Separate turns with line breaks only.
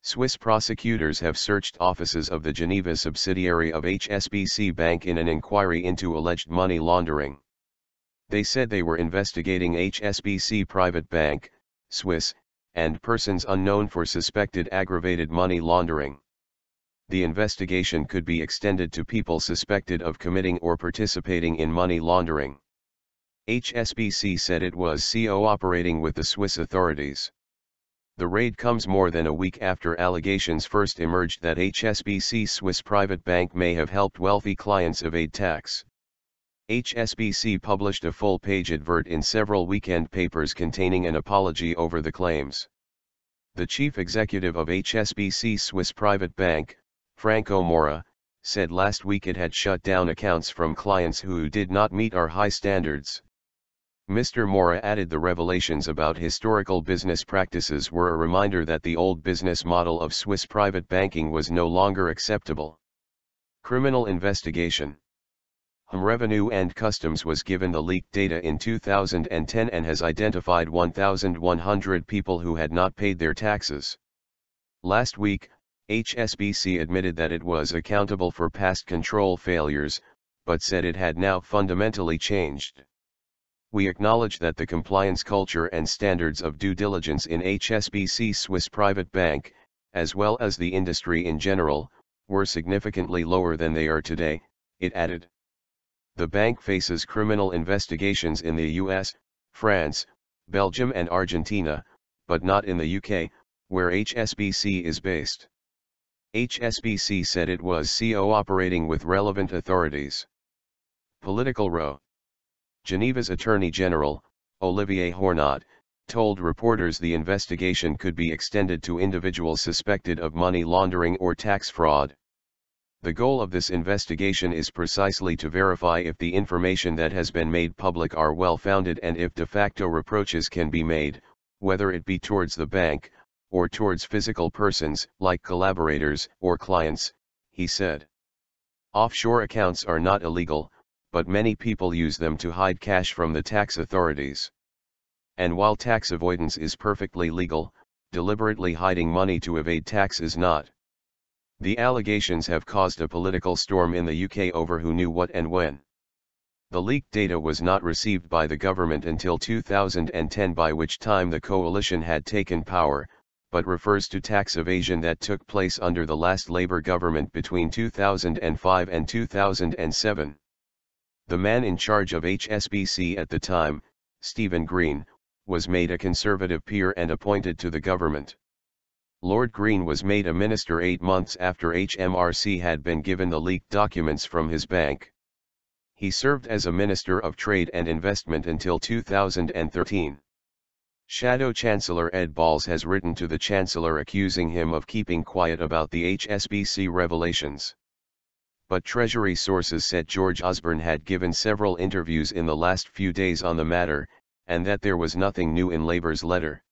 Swiss prosecutors have searched offices of the Geneva subsidiary of HSBC Bank in an inquiry into alleged money laundering. They said they were investigating HSBC Private Bank, Suisse, and persons unknown for suspected aggravated money laundering. The investigation could be extended to people suspected of committing or participating in money laundering. HSBC said it was cooperating with the Swiss authorities. The raid comes more than a week after allegations first emerged that HSBC Swiss Private Bank may have helped wealthy clients evade tax. HSBC published a full-page advert in several weekend papers containing an apology over the claims. The chief executive of HSBC Swiss Private Bank, Franco Morra, said last week it had shut down accounts from clients who did not meet our high standards. Mr. Morra added the revelations about historical business practices were a reminder that the old business model of Swiss private banking was no longer acceptable. Criminal investigation. Revenue and Customs was given the leaked data in 2010 and has identified 1,100 people who had not paid their taxes. Last week, HSBC admitted that it was accountable for past control failures, but said it had now fundamentally changed. We acknowledge that the compliance culture and standards of due diligence in HSBC Swiss Private Bank, as well as the industry in general, were significantly lower than they are today, it added. The bank faces criminal investigations in the US, France, Belgium and Argentina, but not in the UK, where HSBC is based. HSBC said it was cooperating with relevant authorities. Political row. Geneva's Attorney General, Olivier Hornot, told reporters the investigation could be extended to individuals suspected of money laundering or tax fraud. The goal of this investigation is precisely to verify if the information that has been made public are well-founded and if de facto reproaches can be made, whether it be towards the bank, or towards physical persons, like collaborators or clients, he said. Offshore accounts are not illegal, but many people use them to hide cash from the tax authorities. And while tax avoidance is perfectly legal, deliberately hiding money to evade tax is not. The allegations have caused a political storm in the UK over who knew what and when. The leaked data was not received by the government until 2010, by which time the coalition had taken power, but refers to tax evasion that took place under the last Labour government between 2005 and 2007. The man in charge of HSBC at the time, Stephen Green, was made a Conservative peer and appointed to the government. Lord Green was made a minister 8 months after HMRC had been given the leaked documents from his bank. He served as a Minister of Trade and Investment until 2013. Shadow Chancellor Ed Balls has written to the Chancellor accusing him of keeping quiet about the HSBC revelations. But Treasury sources said George Osborne had given several interviews in the last few days on the matter, and that there was nothing new in Labour's letter.